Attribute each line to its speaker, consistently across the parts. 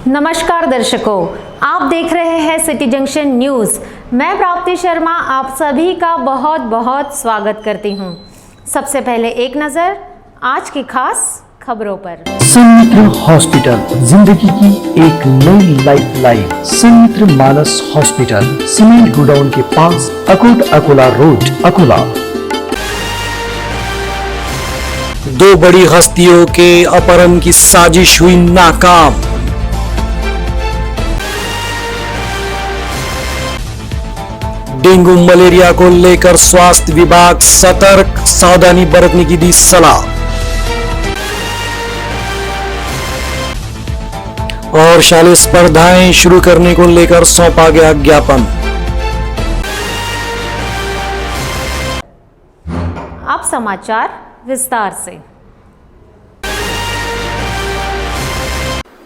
Speaker 1: नमस्कार दर्शकों, आप देख रहे हैं सिटी जंक्शन न्यूज़। मैं प्राप्ति शर्मा आप सभी का बहुत बहुत स्वागत करती हूं। सबसे पहले एक नज़र आज की खास खबरों पर।
Speaker 2: सन्मित्र हॉस्पिटल, जिंदगी की एक नई लाइफ लाइन। सन्मित्र मानस हॉस्पिटल, सीमेंट गोडाउन के पास, अकोट अकोला रोड, अकोला।
Speaker 3: दो बड़ी हस्तियों के अपहरण की साजिश हुई नाकाम। डेंगू मलेरिया को लेकर स्वास्थ्य विभाग सतर्क, सावधानी बरतने की दी सलाह। और शालेय स्पर्धाएं शुरू करने को लेकर सौंपा गया ज्ञापन।
Speaker 1: अब समाचार विस्तार से।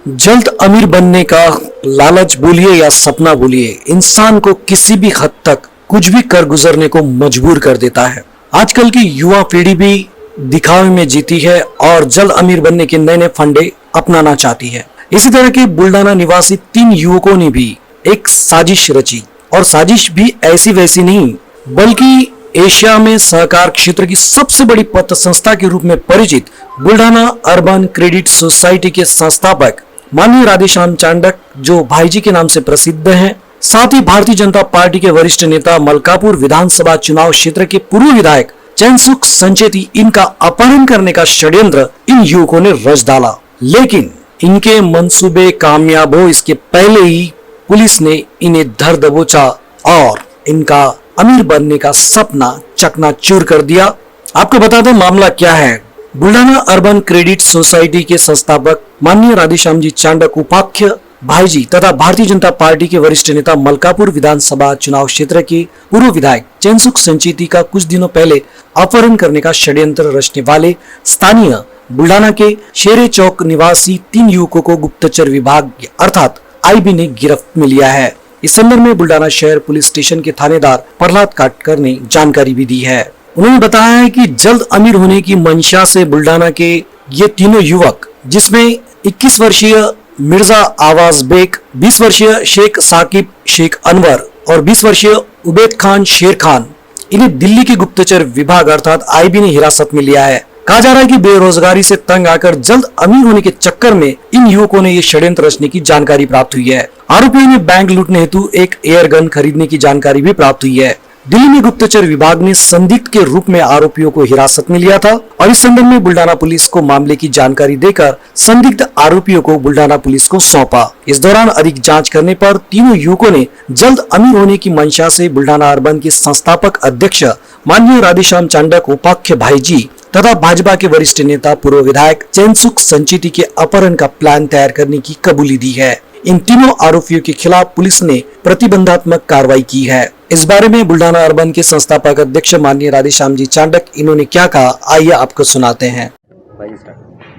Speaker 3: जल्द अमीर बनने का लालच बोलिए या सपना बोलिए, इंसान को किसी भी हद तक कुछ भी कर गुजरने को मजबूर कर देता है। आजकल की युवा पीढ़ी भी दिखावे में जीती है और जल्द अमीर बनने के नए नए फंडे अपनाना चाहती है। इसी तरह के बुल्डाना निवासी 3 युवकों ने भी एक साजिश रची, और साजिश भी ऐसी वैसी नहीं बल्कि एशिया में सहकार क्षेत्र की सबसे बड़ी पत्र संस्था के रूप में परिचित बुल्डाना अर्बन क्रेडिट सोसाइटी के संस्थापक माननीय राधेश्याम चांडक, जो भाईजी के नाम से प्रसिद्ध हैं, साथ ही भारतीय जनता पार्टी के वरिष्ठ नेता, मलकापुर विधानसभा चुनाव क्षेत्र के पूर्व विधायक चैनसुख संचेती, इनका अपहरण करने का षड्यंत्र इन युवकों ने रच डाला। लेकिन इनके मंसूबे कामयाब हो इसके पहले ही पुलिस ने इन्हें धर दबोचा और इनका अमीर बनने का सपना चकनाचूर कर दिया। आपको बता दें मामला क्या है। बुल्डाना अर्बन क्रेडिट सोसाइटी के संस्थापक माननीय राधेश्याम जी चांडक, उपाध्यक्ष भाईजी तथा भारतीय जनता पार्टी के वरिष्ठ नेता, मलकापुर विधानसभा चुनाव क्षेत्र के पूर्व विधायक चैनसुख संचेती का कुछ दिनों पहले अपहरण करने का षड्यंत्र रचने वाले स्थानीय बुल्डाना के शेरे चौक निवासी 3 युवकों को गुप्तचर विभाग अर्थात आईबी ने गिरफ्त में लिया है। इस संदर्भ में बुल्डाना शहर पुलिस स्टेशन के थानेदार प्रहलाद काटकर ने जानकारी भी दी है। उन्होंने बताया है कि जल्द अमीर होने की मंशा से बुल्डाना के ये तीनों युवक, जिसमें 21 वर्षीय मिर्जा आवाज बेग, 20 वर्षीय शेख साकिब शेख अनवर और 20 वर्षीय उबैद खान शेर खान, इन्हें दिल्ली के गुप्तचर विभाग अर्थात आईबी ने हिरासत में लिया है। कहा जा रहा है कि बेरोजगारी से तंग आकर जल्द अमीर होने के चक्कर में इन युवकों ने ये षड्यंत्र रचने की जानकारी प्राप्त हुई है। आरोपियों ने बैंक लूटने हेतु एक एयर गन खरीदने की जानकारी भी प्राप्त हुई है। दिल्ली में गुप्तचर विभाग ने संदिग्ध के रूप में आरोपियों को हिरासत में लिया था और इस संदर्भ में बुल्डाना पुलिस को मामले की जानकारी देकर संदिग्ध आरोपियों को बुल्डाना पुलिस को सौंपा। इस दौरान अधिक जांच करने पर तीनों युवकों ने जल्द अमीर होने की मंशा से बुल्डाना अर्बन के संस्थापक अध्यक्ष माननीय राधेश्याम चांडक, उपाध्यक्ष भाईजी तथा भाजपा के वरिष्ठ नेता पूर्व विधायक चैनसुख संचेती के अपहरण का प्लान तैयार करने की कबूली दी है। इन तीनों आरोपियों के खिलाफ पुलिस ने प्रतिबंधात्मक कार्रवाई की है। इस बारे में बुल्डाना अर्बन के संस्थापक अध्यक्ष माननीय राधेश्याम जी चांडक, इन्होंने क्या कहा, आइए आपको सुनाते हैं।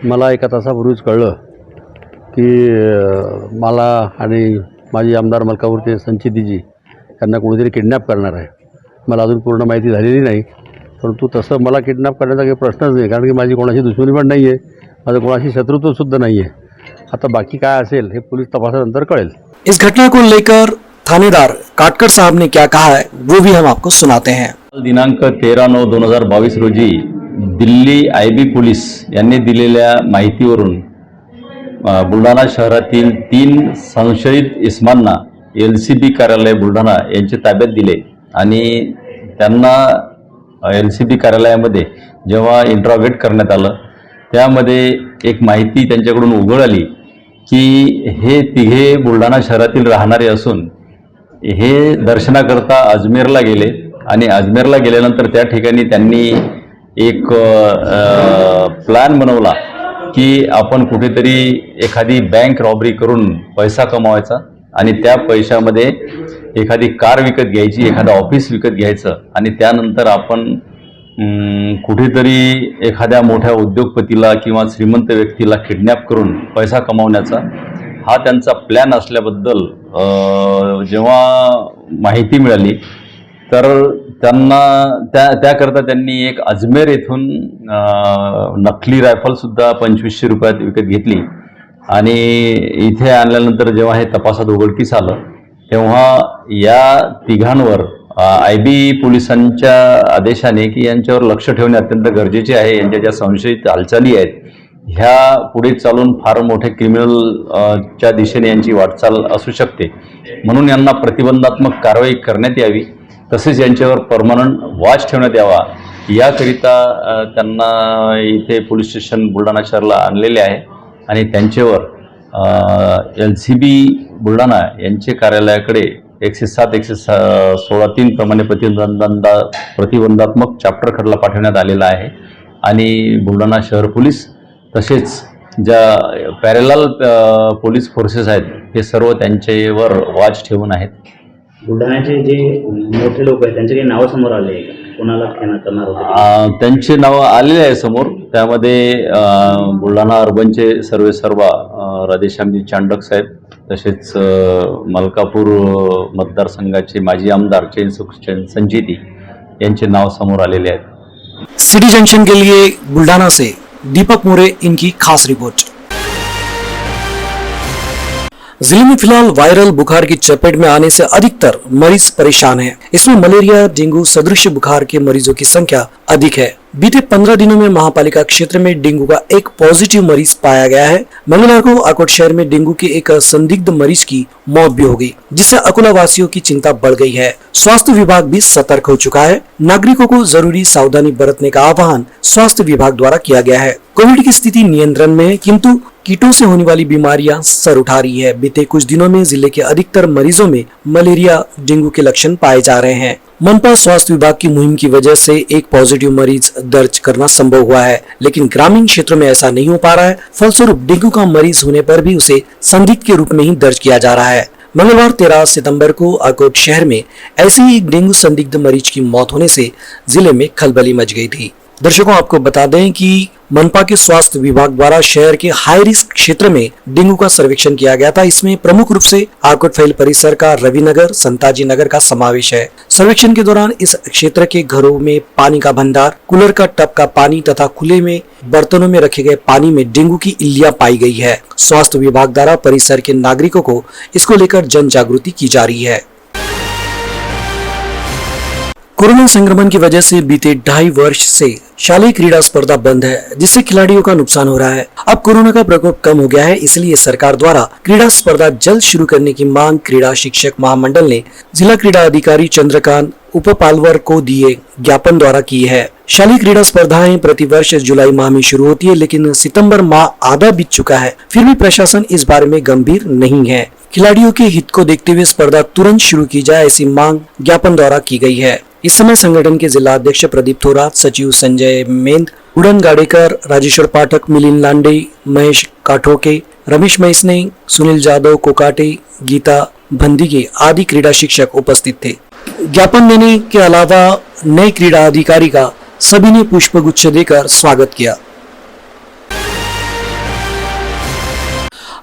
Speaker 4: मला एका तासापूर्वीच कळलं की मला आणि माजी आमदार मलकापूरचे संचेतीजी यांना कोणीतरी किडनॅप करणार आहे। मला अजून पूर्ण माहिती झालेली नाही, परंतु तसं मला किडनॅप करण्याचा काही प्रश्नच नाही, कारण की माझी कोणाशी दुश्मनी पण नाही आहे, माझं कोणाशी शत्रुत्व सुद्धा नाही आहे। आता बाकी काय असेल हे पोलीस तपासानंतर कळेल।
Speaker 3: इस घटना को लेकर थानेदार काटकर साहब ने क्या कहा है वो भी हम आपको सुनाते हैं।
Speaker 4: दिनांक 13/9/2022 रोजी दिल्ली आयबी पोलीस यांनी दिलेल्या माहितीवरून बुलढाणा शहरातील 3 संशयित इसमांना LCB कार्यालय बुलढाणा यांच्या ताब्यात दिले आणि त्यांना LCB कार्यालयामध्ये जेव्हा इंट्रोगेट करण्यात आलं त्यामध्ये एक माहिती त्यांच्याकडून उघड आली की हे तिघे बुलढाणा शहरातील राहणारे असून हे दर्शनाकरता अजमेरला गेले आणि अजमेरला गेल्यानंतर त्या ठिकाणी त्यांनी एक प्लॅन बनवला की आपण कुठेतरी एखादी बँक रॉबरी करून पैसा कमवायचा आणि त्या पैशामध्ये एखादी कार विकत घ्यायची, एखादा ऑफिस विकत घ्यायचं आणि त्यानंतर आपण कुठेतरी एखाद्या मोठ्या उद्योगपतीला किंवा श्रीमंत व्यक्तीला किडनॅप करून पैसा कमावण्याचा हा त्यांचा प्लॅन असल्याबद्दल जेव्हा माहिती मिळाली तर त्यांना त्याकरता त्यांनी एक अजमेर येथून नकली रायफल सुद्धा 2500 रुपयात विकत घेतली आणि इथे आणल्यानंतर जेव्हा हे तपासात उघडकीस आलं तेव्हा या तिघांवर IB पोलिसांच्या आदेशाने की यांच्यावर लक्ष ठेवणे अत्यंत गरजेचे आहे. यांच्या ज्या संशयित हालचाली आहेत ह्या पुढे चालून फार मोठे क्रिमिनलच्या दिशेने यांची वाटचाल असू शकते, म्हणून यांना प्रतिबंधात्मक कारवाई करण्यात यावी. तसेच यांच्यावर परमनंट वॉच ठेवण्यात यावा याकरिता त्यांना इथे पोलीस स्टेशन बुलढाणा शहराला आणलेले आहे आणि त्यांच्यावर LCB बुलढाणा यांचे कार्यालयाकडे 107, 116(3) प्रमाणे प्रतिबंधात्मक चॅप्टर खटला पाठवण्यात आलेला आहे. आणि बुलढाणा शहर पोलीस तसेच ज्या पॅरेलल पोलीस फोर्सेस आहेत हे सर्व त्यांच्यावर वॉच ठेवून आहेत.
Speaker 5: बुलढाण्याचे जे मोठे लोक आहेत त्यांचे काही नावं समोर आले आहे का? कोणाला ठेवण्यात करणार होते?
Speaker 4: त्यांचे नावं आलेले आहे समोर. त्यामध्ये बुलढाणा अर्बनचे सर्वेसर्वा राधेश्यामजी चांडक साहेब, तसेच मलकापूर मतदारसंघाचे माजी आमदार चैनसुख संचेती यांचे नाव समोर आलेले आहेत.
Speaker 3: सिटी जंक्शन के लिए बुल्ढाना से दीपक मोरे इनकी खास रिपोर्ट। जिले में फिलहाल वायरल बुखार की चपेट में आने से अधिकतर मरीज परेशान हैं। इसमें मलेरिया, डेंगू सदृश बुखार के मरीजों की संख्या अधिक है। बीते 15 दिनों में महापालिका क्षेत्र में डेंगू का एक पॉजिटिव मरीज पाया गया है। मंगलवार को आकोट शहर में डेंगू के एक संदिग्ध मरीज की मौत भी हो गई, जिससे अकोला वासियों की चिंता बढ़ गई है। स्वास्थ्य विभाग भी सतर्क हो चुका है। नागरिकों को जरूरी सावधानी बरतने का आह्वान स्वास्थ्य विभाग द्वारा किया गया है। कोविड की स्थिति नियंत्रण में है, किंतु कीटों से होने वाली बीमारियां सर उठा रही है। बीते कुछ दिनों में जिले के अधिकतर मरीजों में मलेरिया, डेंगू के लक्षण पाए जा रहे हैं। मनपा स्वास्थ्य विभाग की मुहिम की वजह से एक पॉजिटिव मरीज दर्ज करना संभव हुआ है, लेकिन ग्रामीण क्षेत्रों में ऐसा नहीं हो पा रहा है। फलस्वरूप डेंगू का मरीज होने पर भी उसे संदिग्ध के रूप में ही दर्ज किया जा रहा है। मंगलवार 13 सितंबर को आकोट शहर में ऐसे ही एक डेंगू संदिग्ध मरीज की मौत होने से जिले में खलबली मच गई थी। दर्शकों, आपको बता दें कि मनपा के स्वास्थ्य विभाग द्वारा शहर के हाई रिस्क क्षेत्र में डेंगू का सर्वेक्षण किया गया था। इसमें प्रमुख रूप से आकोट फैल परिसर का रविनगर, संताजी नगर का समावेश है। सर्वेक्षण के दौरान इस क्षेत्र के घरों में पानी का भंडार, कूलर का टब का पानी तथा खुले में बर्तनों में रखे गए पानी में डेंगू की इल्लियां पाई गई है। स्वास्थ्य विभाग द्वारा परिसर के नागरिकों को इसको लेकर जन जागृति की जा रही है। कोरोना संक्रमण की वजह से बीते 2.5 वर्ष से शालेय क्रीड़ा स्पर्धा बंद है, जिससे खिलाड़ियों का नुकसान हो रहा है। अब कोरोना का प्रकोप कम हो गया है, इसलिए सरकार द्वारा क्रीड़ा स्पर्धा जल्द शुरू करने की मांग क्रीड़ा शिक्षक महामंडल ने जिला क्रीड़ा अधिकारी चंद्रकांत उपपालवर को दिए ज्ञापन द्वारा की है। शालेय क्रीड़ा स्पर्धाएं प्रतिवर्ष जुलाई माह में शुरू होती है, लेकिन सितंबर माह आधा बीत चुका है, फिर भी प्रशासन इस बारे में गंभीर नहीं है। खिलाड़ियों के हित को देखते हुए स्पर्धा तुरंत शुरू की जाए, ऐसी मांग ज्ञापन द्वारा की गई है। इस समय संगठन के जिला अध्यक्ष प्रदीप थोरात, सचिव संजय मेंद, उड़न गाडेकर, राजेश्वर पाठक, मिलिंद लांडे, महेश काठोके, रमेश मैसने, सुनील जादव कोकाटे, गीता भंदिगे आदि क्रीड़ा शिक्षक उपस्थित थे। ज्ञापन देने के अलावा नए क्रीड़ा अधिकारी का सभी ने पुष्पगुच्छ देकर स्वागत किया।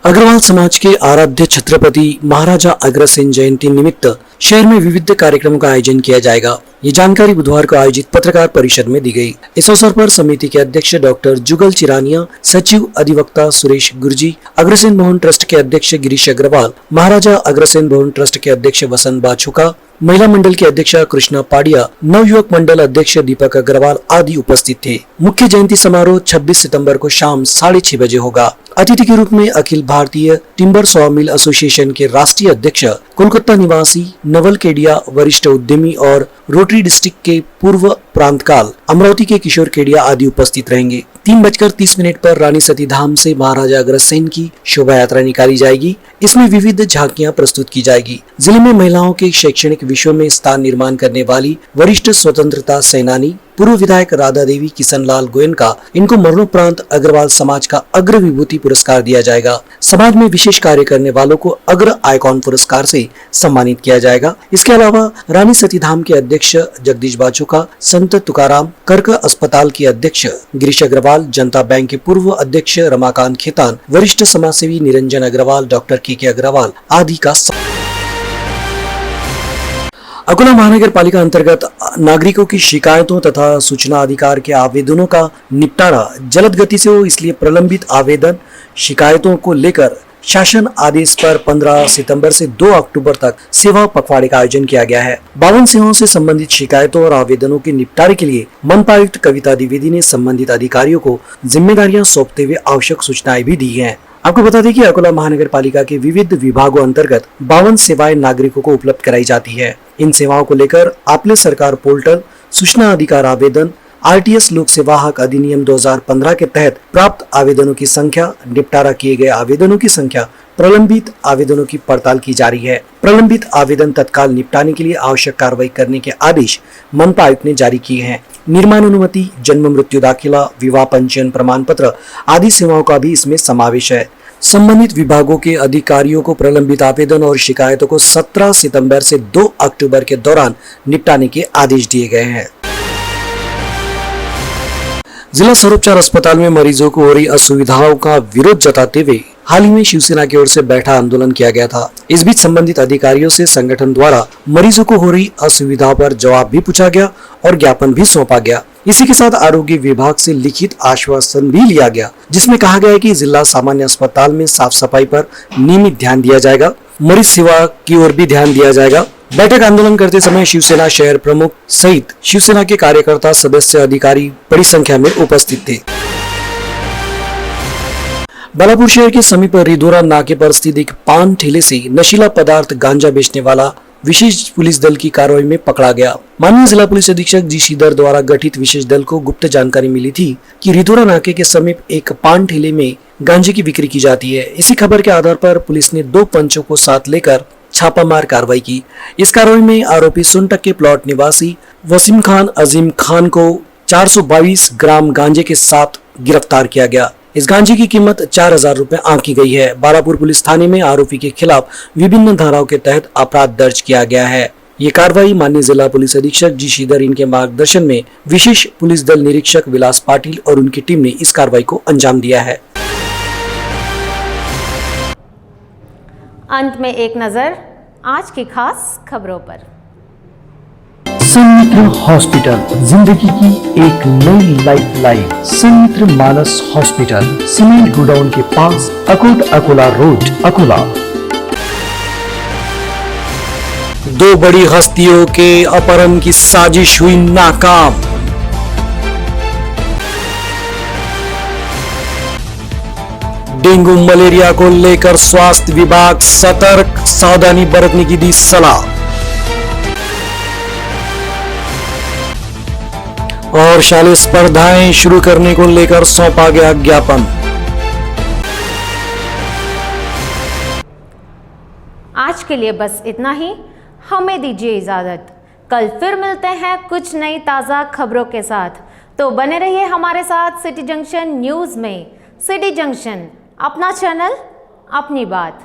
Speaker 3: अग्रवाल समाज के आराध्य छत्रपति महाराजा अग्रसेन जयंती निमित्त शहर में विविध कार्यक्रमों का आयोजन किया जाएगा। ये जानकारी बुधवार को आयोजित पत्रकार परिषद में दी गई। इस अवसर पर समिति के अध्यक्ष डॉक्टर जुगल चिरानिया, सचिव अधिवक्ता सुरेश गुरजी, अग्रसेन भवन ट्रस्ट के अध्यक्ष गिरीश अग्रवाल, महाराजा अग्रसेन भवन ट्रस्ट के अध्यक्ष वसंत बाछुका, महिला मंडल के अध्यक्ष कृष्णा पाडिया, नवयुवक मंडल अध्यक्ष दीपक अग्रवाल आदि उपस्थित थे। मुख्य जयंती समारोह 26 सितंबर को शाम 6:30 बजे होगा। अतिथि के रूप में अखिल भारतीय टिम्बर सॉमिल एसोसिएशन के राष्ट्रीय अध्यक्ष, कोलकाता निवासी नवल केडिया वरिष्ठ उद्यमी और रोटरी डिस्ट्रिक्ट के पूर्व प्रांतकाल अमरावती के किशोर केडिया आदि उपस्थित रहेंगे। 3:30 पर रानी सती धाम से महाराजा अग्रसेन की शोभा यात्रा निकाली जाएगी। इसमें विविध झांकियां प्रस्तुत की जाएगी। जिले में महिलाओं के शैक्षणिक विषयों में स्थान निर्माण करने वाली वरिष्ठ स्वतंत्रता सेनानी पूर्व विधायक राधा देवी किशनलाल गोयनका, इनको मरणोपरांत अग्रवाल समाज का अग्र विभूति पुरस्कार दिया जाएगा। समाज में विशेष कार्य करने वालों को अग्र आइकॉन पुरस्कार से सम्मानित किया जाएगा। इसके अलावा रानी सती धाम के अध्यक्ष जगदीश बाछुका, संत तुकाराम, कर्क अस्पताल के अध्यक्ष गिरीश अग्रवाल, जनता बैंक के पूर्व अध्यक्ष रमाकांत खेतान, वरिष्ठ समाजसेवी निरंजन अग्रवाल, डॉक्टर के अग्रवाल आदि का अकोला महानगर पालिका अंतर्गत नागरिकों की शिकायतों तथा सूचना अधिकार के आवेदनों का निपटारा जल्द गति से हो, इसलिए प्रलंबित आवेदन शिकायतों को लेकर शासन आदेश पर 15 सितंबर से 2 अक्टूबर तक सेवा पखवाड़े का आयोजन किया गया है। 52 सेवाओं से संबंधित शिकायतों और आवेदनों के निपटारे के लिए मनपा आयुक्त कविता द्विवेदी ने संबंधित अधिकारियों को जिम्मेदारियां सौंपते हुए आवश्यक सूचनाएं भी दी हैं। आपको बता दें कि अकोला महानगर पालिका के विविध विभागों अंतर्गत 52 सेवाएं नागरिकों को उपलब्ध कराई जाती है। इन सेवाओं को लेकर आपले सरकार पोर्टल, सूचना अधिकार आवेदन, आरटीएस लोक सेवा हक अधिनियम 2015 के तहत प्राप्त आवेदनों की संख्या, निपटारा किए गए आवेदनों की संख्या, प्रलंबित आवेदनों की पड़ताल की जा रही है। प्रलंबित आवेदन तत्काल निपटाने के लिए आवश्यक कार्रवाई करने के आदेश मनपा आयुक्त ने जारी किए हैं। निर्माण अनुमति, जन्म मृत्यु दाखिला, विवाह पंजीयन प्रमाण पत्र आदि सेवाओं का भी इसमें समावेश है। संबंधित विभागों के अधिकारियों को प्रलंबित आवेदन और शिकायतों को 17 सितंबर से 2 अक्टूबर के दौरान निपटाने के आदेश दिए गए हैं। जिला सर्वोपचार अस्पताल में मरीजों को हो रही असुविधाओं का विरोध जताते हुए हाल ही में शिवसेना की ओर से बैठा आंदोलन किया गया था। इस बीच संबंधित अधिकारियों से संगठन द्वारा मरीजों को हो रही असुविधाओं पर जवाब भी पूछा गया और ज्ञापन भी सौंपा गया। इसी के साथ आरोग्य विभाग से लिखित आश्वासन भी लिया गया, जिसमें कहा गया है कि जिला सामान्य अस्पताल में साफ सफाई पर नियमित ध्यान दिया जाएगा, मरीज सेवा की ओर भी ध्यान दिया जाएगा। बैठक आंदोलन करते समय शिवसेना शहर प्रमुख सहित शिवसेना के कार्यकर्ता, सदस्य, अधिकारी बड़ी संख्या में उपस्थित थे। बालापुर शहर के समीप रिधोरा नाके पर स्थित एक पान ठेले से नशीला पदार्थ गांजा बेचने वाला विशेष पुलिस दल की कार्रवाई में पकड़ा गया। माननीय जिला पुलिस अधीक्षक जी श्रीधर द्वारा गठित विशेष दल को गुप्त जानकारी मिली थी कि रिधोरा नाके के समीप एक पान ठेले में गांजे की बिक्री की जाती है। इसी खबर के आधार पर पुलिस ने 2 पंचों को साथ लेकर छापामार कार्रवाई की। इस कार्रवाई में आरोपी सुनटक के प्लॉट निवासी वसीम खान अजीम खान को 422 ग्राम गांजे के साथ गिरफ्तार किया गया। इस गांजे की कीमत 4000 रुपए आंकी गई है। बालापुर पुलिस थाने में आरोपी के खिलाफ विभिन्न धाराओं के तहत अपराध दर्ज किया गया है। ये कार्रवाई माननीय जिला पुलिस अधीक्षक जी श्रीधर इनके मार्गदर्शन में विशेष पुलिस दल निरीक्षक विलास पाटिल और उनकी टीम ने इस कार्रवाई को अंजाम दिया है।
Speaker 1: अंत में एक नजर आज की खास खबरों पर।
Speaker 2: संमित्र हॉस्पिटल, जिंदगी की एक नई लाइफ लाइन। संमित्र मानस हॉस्पिटल, सीमेंट गोडाउन के पास, अकोट अकोला रोड, अकोला।
Speaker 3: 2 बड़ी हस्तियों के अपहरण की साजिश हुई नाकाम। डेंगू मलेरिया को लेकर स्वास्थ्य विभाग सतर्क, सावधानी बरतने की दी सलाह। और शालेय स्पर्धाएं शुरू करने को लेकर सौंपा गया ज्ञापन।
Speaker 1: आज के लिए बस इतना ही। हमें दीजिए इजाजत। कल फिर मिलते हैं कुछ नई ताज़ा खबरों के साथ। तो बने रहिए हमारे साथ सिटी जंक्शन न्यूज़ में। सिटी जंक्शन, अपना चैनल, अपनी बात।